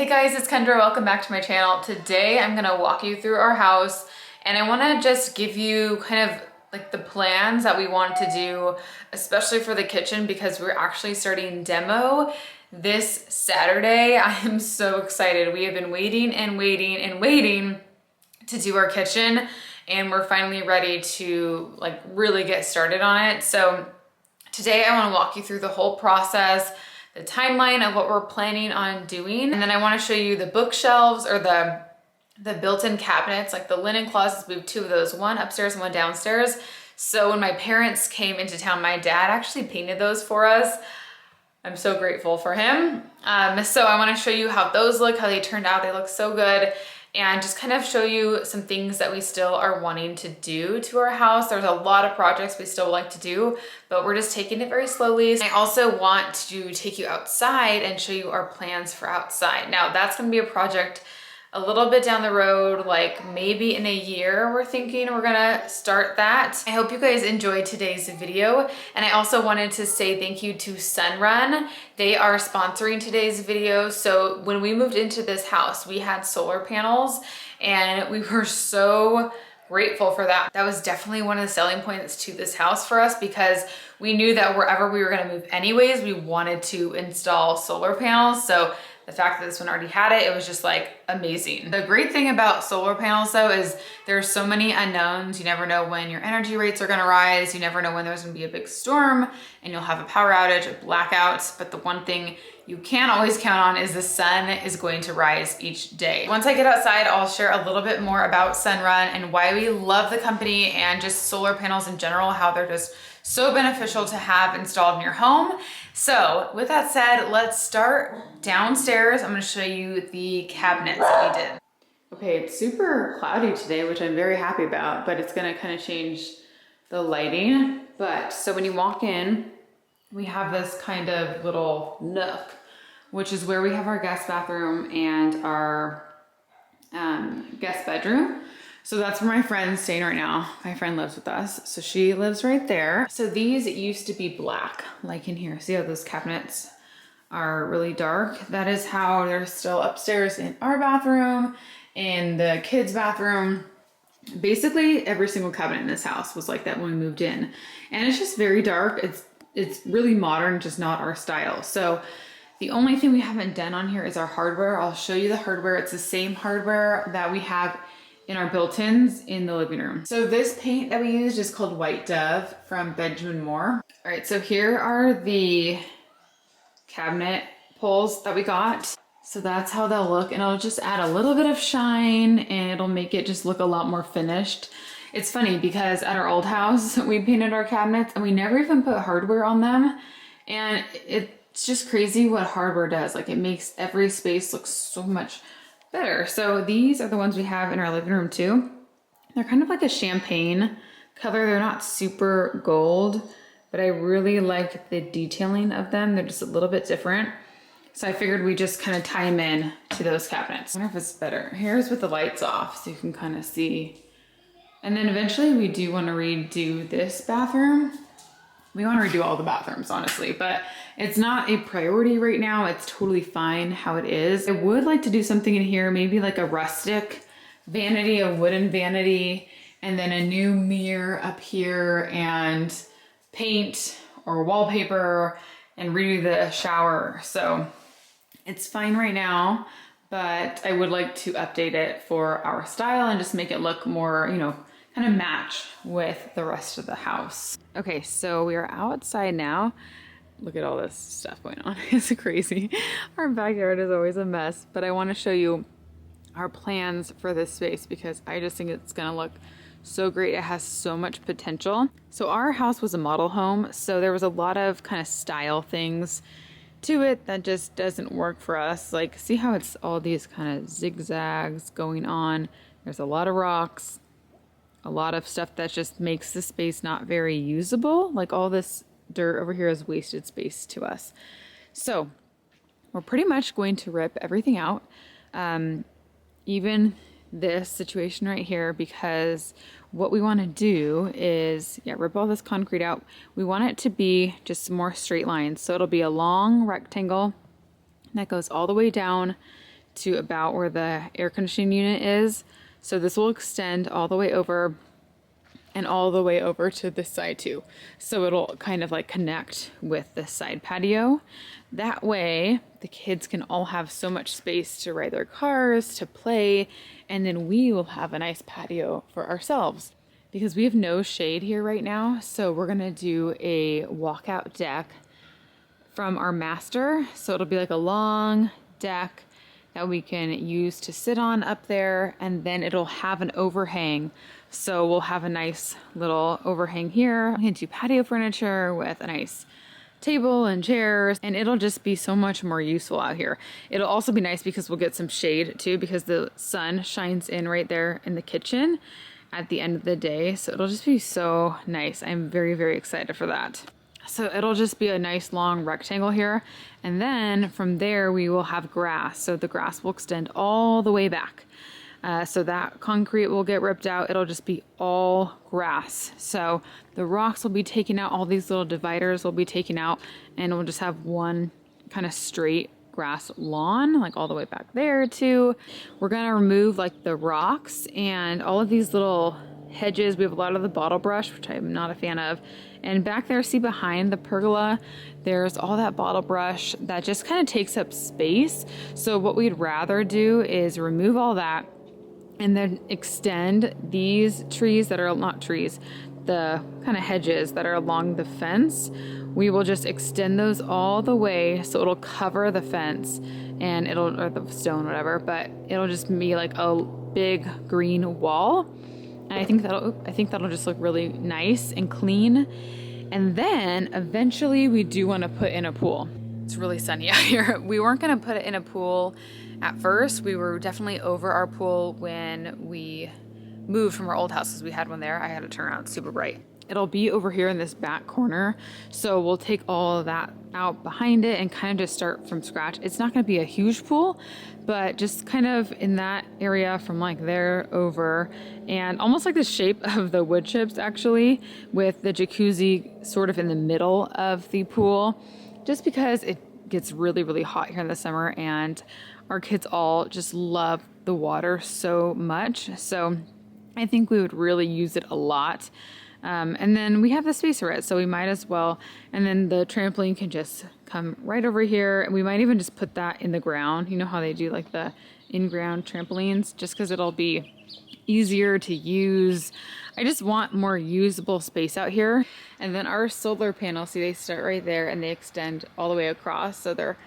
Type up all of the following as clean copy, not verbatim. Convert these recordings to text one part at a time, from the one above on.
Hey guys, it's Kendra. Welcome back to my channel. Today I'm gonna walk you through our house and I wanna just give you kind of like the plans that we want to do, especially for the kitchen because we're actually starting demo this Saturday. I am so excited. We have been waiting and waiting and waiting to do our kitchen and we're finally ready to like really get started on it. So today I wanna walk you through the whole process, the timeline of what we're planning on doing. And then I wanna show you the bookshelves or the built-in cabinets, like the linen closets. We have two of those, one upstairs and one downstairs. So when my parents came into town, my dad actually painted those for us. I'm so grateful for him. So I wanna show you how those look, how they turned out. They look so good. And just kind of show you some things that we still are wanting to do to our house. There's a lot of projects we still like to do, but we're just taking it very slowly. I also want to take you outside and show you our plans for outside. Now that's gonna be a project a little bit down the road, like maybe in a year, we're thinking we're gonna start that. I hope you guys enjoyed today's video. And I also wanted to say thank you to Sunrun. They are sponsoring today's video. So when we moved into this house, we had solar panels and we were so grateful for that. That was definitely one of the selling points to this house for us because we knew that wherever we were gonna move anyways, we wanted to install solar panels. So the fact that this one already had it, it was just like amazing. The great thing about solar panels though is there's so many unknowns. You never know when your energy rates are gonna rise. You never know when there's gonna be a big storm and you'll have a power outage, a blackout. But the one thing you can always count on is the sun is going to rise each day. Once I get outside, I'll share a little bit more about Sunrun and why we love the company and just solar panels in general, how they're just so beneficial to have installed in your home. So with that said, let's start downstairs. I'm gonna show you the cabinets that we did. Okay, it's super cloudy today, which I'm very happy about, but it's gonna kind of change the lighting. But so when you walk in, we have this kind of little nook, which is where we have our guest bathroom and our guest bedroom. So that's where my friend's staying right now. My friend lives with us. So she lives right there. So these used to be black, like in here. See how those cabinets are really dark? That is how they're still upstairs in our bathroom, in the kids' bathroom. Basically every single cabinet in this house was like that when we moved in. And it's just very dark. It's really modern, just not our style. So the only thing we haven't done on here is our hardware. I'll show you the hardware. It's the same hardware that we have in our built-ins in the living room. So this paint that we used is called White Dove from Benjamin Moore. All right, so here are the cabinet pulls that we got. So that's how they'll look, and it'll just add a little bit of shine and it'll make it just look a lot more finished. It's funny because at our old house, we painted our cabinets and we never even put hardware on them. And it's just crazy what hardware does. Like it makes every space look so much better. So these are the ones we have in our living room too. They're kind of like a champagne color. They're not super gold, but I really like the detailing of them. They're just a little bit different. So I figured we just kind of tie them in to those cabinets. I wonder if it's better. Here's with the lights off so you can kind of see. And then eventually we do want to redo this bathroom. We want to redo all the bathrooms, honestly, but it's not a priority right now. It's totally fine how it is. I would like to do something in here, maybe like a rustic vanity, a wooden vanity, and then a new mirror up here and paint or wallpaper and redo the shower. So it's fine right now, but I would like to update it for our style and just make it look more, you know, kind of match with the rest of the house. Okay, so we are outside now. Look at all this stuff going on. It's crazy. Our backyard is always a mess, but I want to show you our plans for this space because I just think it's gonna look so great. It has so much potential. So our house was a model home, so there was a lot of kind of style things to it that just doesn't work for us. Like, see how it's all these kind of zigzags going on. There's a lot of rocks, a lot of stuff that just makes the space not very usable. Like all this dirt over here is wasted space to us. So we're pretty much going to rip everything out. Even this situation right here, because what we want to do is, rip all this concrete out. We want it to be just more straight lines. So it'll be a long rectangle that goes all the way down to about where the air conditioning unit is. So this will extend all the way over and all the way over to this side too. So it'll kind of like connect with the side patio. That way the kids can all have so much space to ride their cars, to play, and then we will have a nice patio for ourselves. Because we have no shade here right now, so we're gonna do a walkout deck from our master. So it'll be like a long deck that we can use to sit on up there, and then it'll have an overhang. So we'll have a nice little overhang here. We can do patio furniture with a nice table and chairs, and it'll just be so much more useful out here. It'll also be nice because we'll get some shade too, because the sun shines in right there in the kitchen at the end of the day. So it'll just be so nice. I'm very, very excited for that. So it'll just be a nice long rectangle here. And then from there we will have grass. So the grass will extend all the way back. So that concrete will get ripped out. It'll just be all grass. So the rocks will be taken out. All these little dividers will be taken out, and we'll just have one kind of straight grass lawn, like all the way back there too. We're gonna remove like the rocks and all of these little hedges. We have a lot of the bottle brush, which I'm not a fan of. And back there, see behind the pergola, there's all that bottle brush that just kind of takes up space. So what we'd rather do is remove all that and then extend these trees that are not trees, the kind of hedges that are along the fence. We will just extend those all the way so it'll cover the fence and it'll, or the stone, whatever, but it'll just be like a big green wall. And I think that'll just look really nice and clean. And then eventually we do want to put in a pool. It's really sunny out here. We weren't going to put it in a pool at first. We were definitely over our pool when we moved from our old house, because we had one there. I had to turn around, it's super bright. It'll be over here in this back corner. So we'll take all of that out behind it and kind of just start from scratch. It's not going to be a huge pool, but just kind of in that area from like there over, and almost like the shape of the wood chips actually, with the jacuzzi sort of in the middle of the pool, just because it gets really, really hot here in the summer and our kids all just love the water so much. So I think we would really use it a lot. And then we have the space for it, so we might as well. And then the trampoline can just come right over here. And we might even just put that in the ground. You know how they do like the in-ground trampolines, just because it'll be easier to use. I just want more usable space out here. And then our solar panels, see, they start right there and they extend all the way across. So they're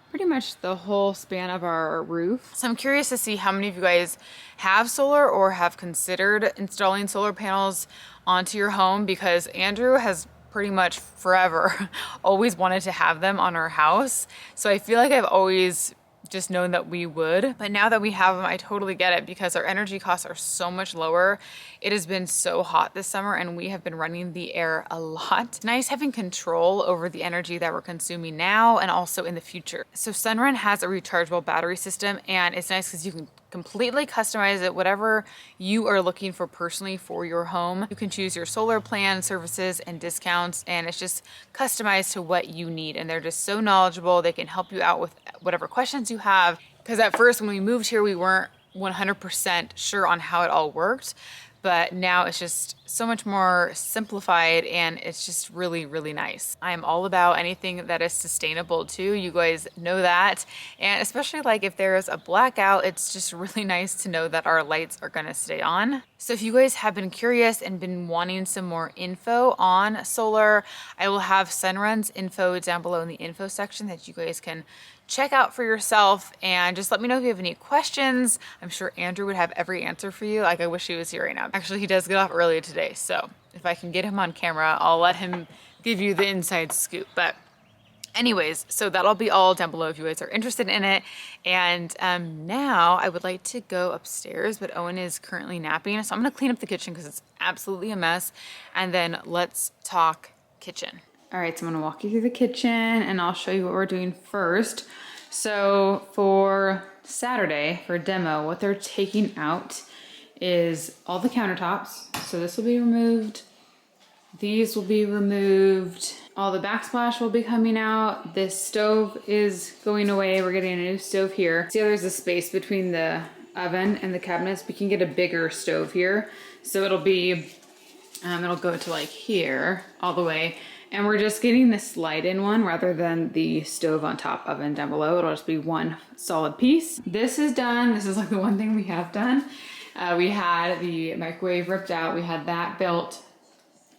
pretty much the whole span of our roof. So I'm curious to see how many of you guys have solar or have considered installing solar panels onto your home, because Andrew has pretty much forever always wanted to have them on our house. So I feel like I've always just known that we would, but now that we have them, I totally get it, because our energy costs are so much lower. It has been so hot this summer and we have been running the air a lot. It's nice having control over the energy that we're consuming now and also in the future. So Sunrun has a rechargeable battery system, and it's nice because you can completely customize it, whatever you are looking for personally for your home. You can choose your solar plan, services, and discounts, and it's just customized to what you need. And they're just so knowledgeable. They can help you out with whatever questions you have. Because at first when we moved here, we weren't 100% sure on how it all worked. But now it's just so much more simplified, and it's just really, really nice. I'm all about anything that is sustainable too. You guys know that. And especially like if there is a blackout, it's just really nice to know that our lights are gonna stay on. So if you guys have been curious and been wanting some more info on solar, I will have Sunrun's info down below in the info section that you guys can check out for yourself, and just let me know if you have any questions. I'm sure Andrew would have every answer for you. Like, I wish he was here right now. Actually, he does get off early today, so if I can get him on camera, I'll let him give you the inside scoop. But anyways, so that'll be all down below if you guys are interested in it. And now I would like to go upstairs, but Owen is currently napping, so I'm gonna clean up the kitchen because it's absolutely a mess, and then let's talk kitchen. All right, so I'm gonna walk you through the kitchen and I'll show you what we're doing first. So for Saturday, for demo, what they're taking out is all the countertops. So this will be removed. These will be removed. All the backsplash will be coming out. This stove is going away. We're getting a new stove here. See how there's a space between the oven and the cabinets? We can get a bigger stove here. So it'll be, it'll go to like here all the way. And we're just getting the slide-in one rather than the stove on top, oven down below. It'll just be one solid piece. This is done. This is like the one thing we have done. We had the microwave ripped out. We had that built.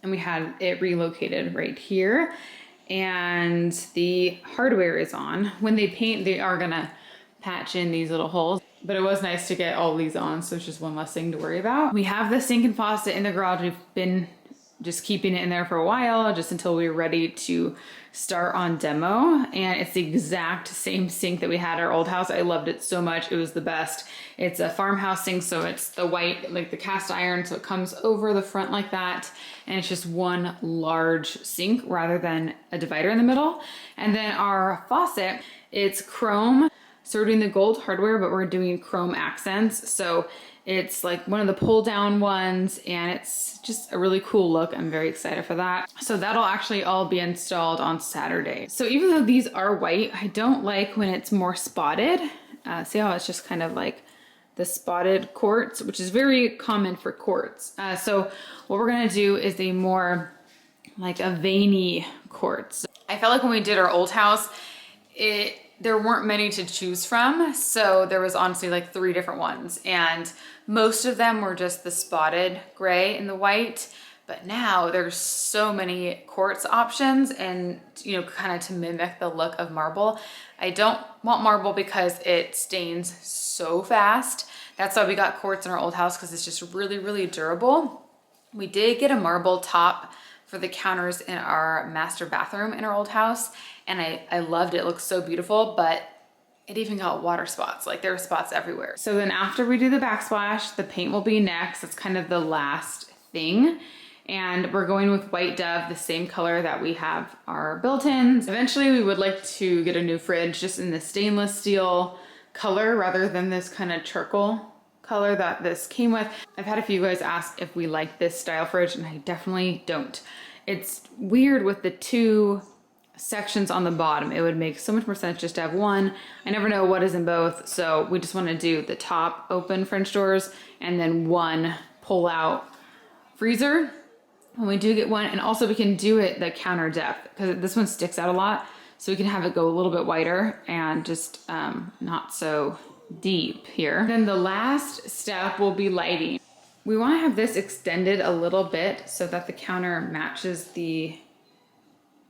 And we had it relocated right here. And the hardware is on. When they paint, they are gonna patch in these little holes. But it was nice to get all these on, so it's just one less thing to worry about. We have the sink and faucet in the garage. We've been just keeping it in there for a while, just until we were ready to start on demo. And it's the exact same sink that we had at our old house. I loved it so much. It was the best. It's a farmhouse sink, so it's the white, like the cast iron, so it comes over the front like that. And it's just one large sink rather than a divider in the middle. And then our faucet, it's chrome. So we're doing the gold hardware, but we're doing chrome accents. So it's like one of the pull down ones, and it's just a really cool look. I'm very excited for that. So that'll actually all be installed on Saturday. So even though these are white, I don't like when it's more spotted. See how it's just kind of like the spotted quartz, which is very common for quartz. So what we're gonna do is a more like a veiny quartz. I felt like when we did our old house, there weren't many to choose from. So there was honestly like 3 different ones, and most of them were just the spotted gray and the white. But now there's so many quartz options, and you know, kind of to mimic the look of marble. I don't want marble because it stains so fast. That's why we got quartz in our old house, because it's just really, really durable. We did get a marble top for the counters in our master bathroom in our old house, and I loved it. It looks so beautiful, but it even got water spots. Like there were spots everywhere. So then after we do the backsplash, the paint will be next. It's kind of the last thing. And we're going with white dove, the same color that we have our built-ins. Eventually we would like to get a new fridge just in the stainless steel color rather than this kind of charcoal color that this came with. I've had a few guys ask if we like this style fridge, and I definitely don't. It's weird with the 2 sections on the bottom. It would make so much more sense just to have one. I never know what is in both, so we just want to do the top open French doors and then one pull out freezer when we do get one. And also we can do it the counter depth, because this one sticks out a lot, so we can have it go a little bit wider and just not so deep here. Then the last step will be lighting. We want to have this extended a little bit so that the counter matches the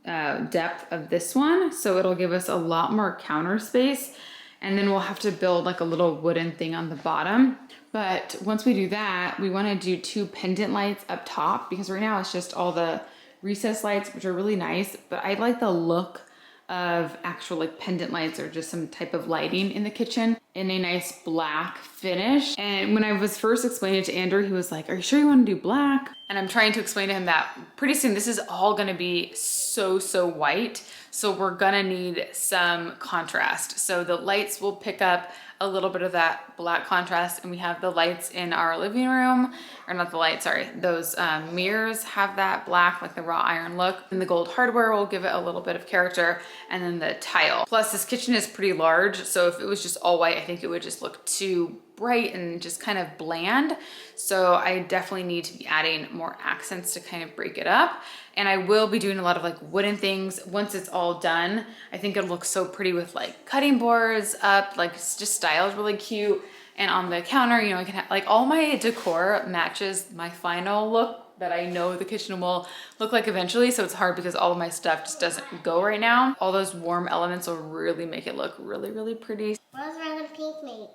depth of this one, so it'll give us a lot more counter space. And then we'll have to build like a little wooden thing on the bottom. But once we do that, we want to do 2 pendant lights up top, because right now it's just all the recessed lights, which are really nice, but I like the look of actual like pendant lights or just some type of lighting in the kitchen in a nice black finish. And when I was first explaining it to Andrew, he was like, "Are you sure you want to do black?" And I'm trying to explain to him that pretty soon this is all going to be so white. So we're gonna need some contrast. So the lights will pick up a little bit of that black contrast, and we have the lights in our living room, or not the lights, sorry, those mirrors have that black, like the wrought iron look, and the gold hardware will give it a little bit of character, and then the tile. Plus this kitchen is pretty large, so if it was just all white, I think it would just look too bright and just kind of bland. So I definitely need to be adding more accents to kind of break it up. And I will be doing a lot of like wooden things once it's all done. I think it'll look so pretty with like cutting boards up, like it's just styled really cute. And on the counter, you know, I can have like all my decor matches my final look that I know the kitchen will look like eventually. So it's hard because all of my stuff just doesn't go right now. All those warm elements will really make it look really pretty. What does red and pink make?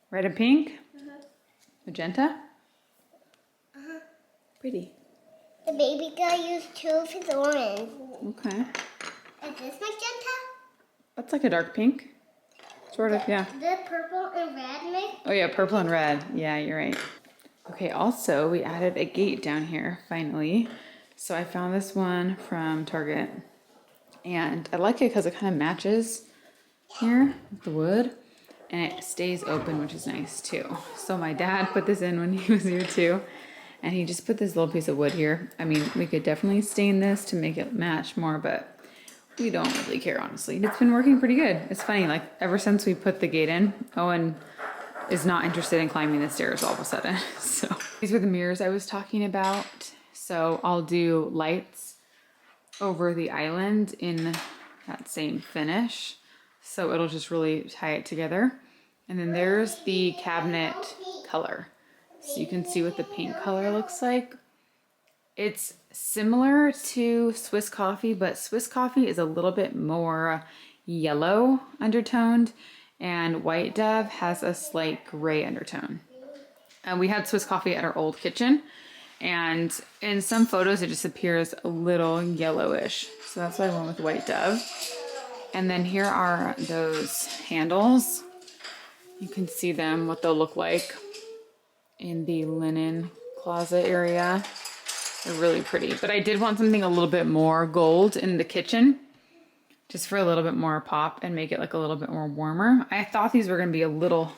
Red and pink? Magenta? Pretty. The baby girl used 2 of his orange. Okay. Is this magenta? That's like a dark pink. Sort of, yeah. The purple and red make? Oh yeah, purple and red. Yeah, you're right. Okay, also we added a gate down here, finally. So I found this one from Target. And I like it because it kind of matches here with the wood. And it stays open, which is nice too. So my dad put this in when he was here too. And he just put this little piece of wood here. I mean, we could definitely stain this to make it match more, but we don't really care, honestly. It's been working pretty good. It's funny, like ever since we put the gate in, Owen is not interested in climbing the stairs all of a sudden. So these were the mirrors I was talking about. So I'll do lights over the island in that same finish. So it'll just really tie it together. And then there's the cabinet color. So you can see what the paint color looks like. It's similar to Swiss Coffee, but Swiss Coffee is a little bit more yellow undertoned, and White Dove has a slight gray undertone. We had Swiss Coffee at our old kitchen, and in some photos it just appears a little yellowish. So that's why I went with White Dove. And then here are those handles. You can see them, what they'll look like in the linen closet area. They're really pretty, but I did want something a little bit more gold in the kitchen, just for a little bit more pop and make it like a little bit more warmer. I thought these were gonna be a little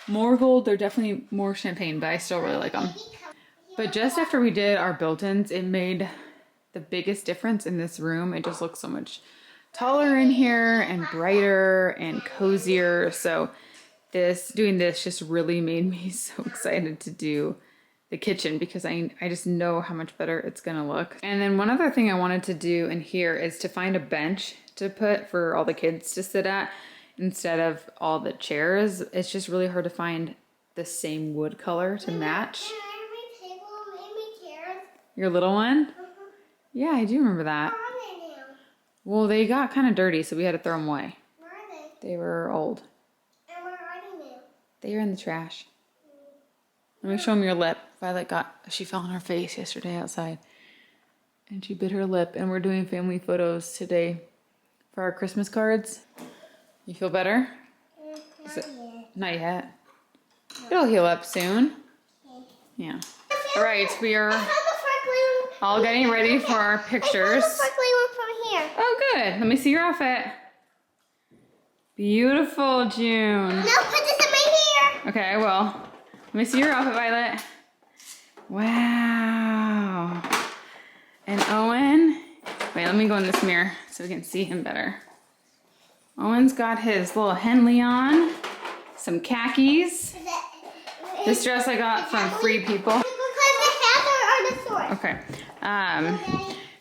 more gold. They're definitely more champagne, but I still really like them. But just after we did our built-ins, it made the biggest difference in this room. It just looks so much taller in here and brighter and cozier. So doing this just really made me so excited to do the kitchen, because I just know how much better it's gonna look. And then one other thing I wanted to do in here is to find a bench to put for all the kids to sit at instead of all the chairs. It's just really hard to find the same wood color to match. Your little one? Yeah, I do remember that. Where are they now? Well, they got kind of dirty, so we had to throw them away. Where are they? They were old. And where are they now? They are in the trash. Let me show them your lip. Violet she fell on her face yesterday outside. And she bit her lip, and we're doing family photos today for our Christmas cards. You feel better? Not yet. Not yet. It'll heal up soon. Yeah. All right, we are all getting ready for our pictures. I found the sparkly one from here. Oh, good. Let me see your outfit. Beautiful, June. No, put this in my hair. Okay, I will. Let me see your outfit, Violet. Wow. And Owen. Wait, let me go in this mirror so we can see him better. Owen's got his little Henley on. Some khakis. This dress I got from Free People. Because the hats are the sword. Okay.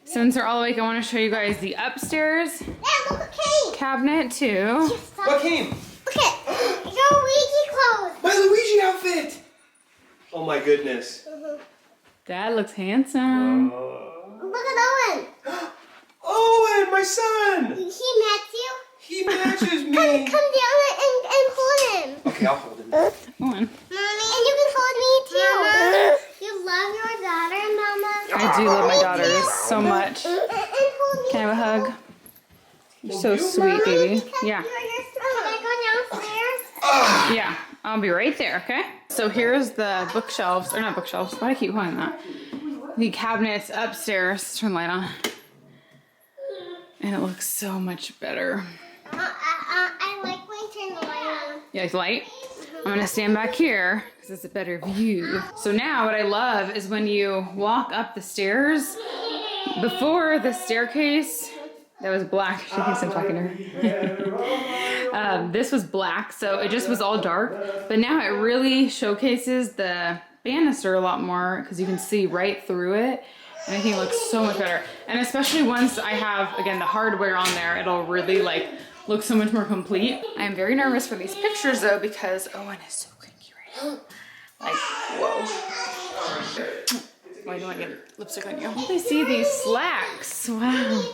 Since they're all awake, I want to show you guys the upstairs Dad, look at Kate. cabinet too. What came? Look at your Luigi clothes. My Luigi outfit! Oh my goodness. Dad looks handsome. Look at Owen. Owen, my son! He matches you. He matches me. Come down and hold him. Okay, I'll hold him. Owen. Mommy. And you can hold me too. Mama. You love your daughter, Mama. I do love my daughters so much. And hold me. Can I have a hug? You're so you? sweet, baby. Yeah. Can I go downstairs? Yeah, I'll be right there, okay? So here's the bookshelves, or not bookshelves, why do I keep calling that? The cabinets upstairs. Turn the light on. And it looks so much better. I like when you turn the light on. You like the light? I'm gonna stand back here because it's a better view. So now what I love is when you walk up the stairs, before the staircase, that was black. She thinks I'm talking to her. This was black, so it just was all dark. But now it really showcases the banister a lot more because you can see right through it. And I think it looks so much better. And especially once I have, again, the hardware on there, it'll really like look so much more complete. I am very nervous for these pictures though because Owen is so cranky right now. Like, whoa. Why do I get lipstick on you? Let me see these slacks. Wow. Daddy.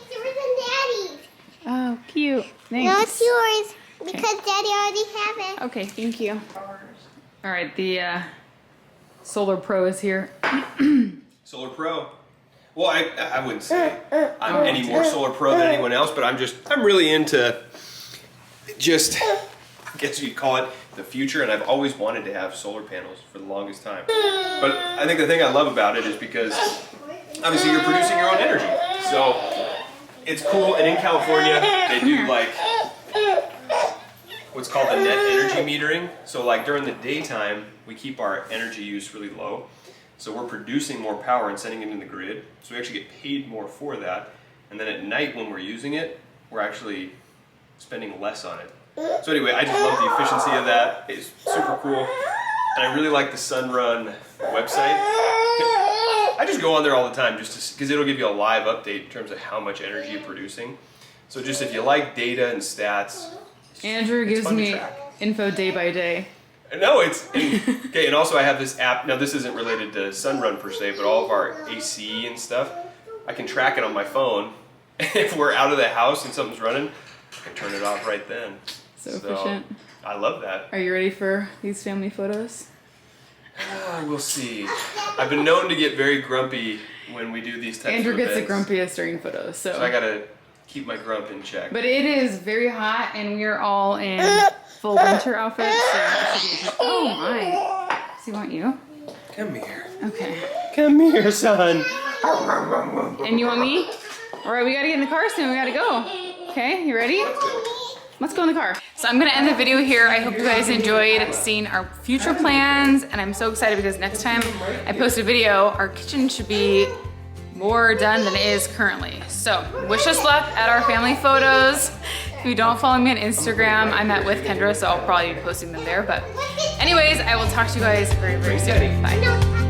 Oh, cute. Thanks. No, it's yours because Daddy already have it. Okay, thank you. All right, the Solar Pro is here. Solar Pro. Well, I wouldn't say I'm any more Solar Pro than anyone else, but I'm really into just, I guess you'd call it the future, and I've always wanted to have solar panels for the longest time. But I think the thing I love about it is because obviously you're producing your own energy. So it's cool, and in California they do like what's called the net energy metering. So like during the daytime we keep our energy use really low. So we're producing more power and sending it in the grid. So we actually get paid more for that. And then at night when we're using it, we're actually spending less on it. So anyway, I just love the efficiency of that. It's super cool. And I really like the Sunrun website. I just go on there all the time just because it'll give you a live update in terms of how much energy you're producing. So just if you like data and stats, Andrew gives fun to me track. info day by day. No, okay, and also I have this app. Now this isn't related to Sunrun per se, but all of our AC and stuff, I can track it on my phone. If we're out of the house and something's running, I can turn it off right then. So efficient. I love that. Are you ready for these family photos? We'll see. I've been known to get very grumpy when we do these types Andrew of gets the events. grumpiest during photos, So I gotta keep my grump in check. But it is very hot, and we are all in full winter outfits. So oh my! Does he want you? Come here. Okay. Come here, son. And you want me? All right, we gotta get in the car soon. We gotta go. Okay, you ready? Let's go in the car. So I'm gonna end the video here. I hope you guys enjoyed seeing our future plans, and I'm so excited because next time I post a video, our kitchen should be more done than it is currently. So wish us luck at our family photos. If you don't follow me on Instagram, I'm at with Kendra, so I'll probably be posting them there. But anyways, I will talk to you guys very, very soon. Bye.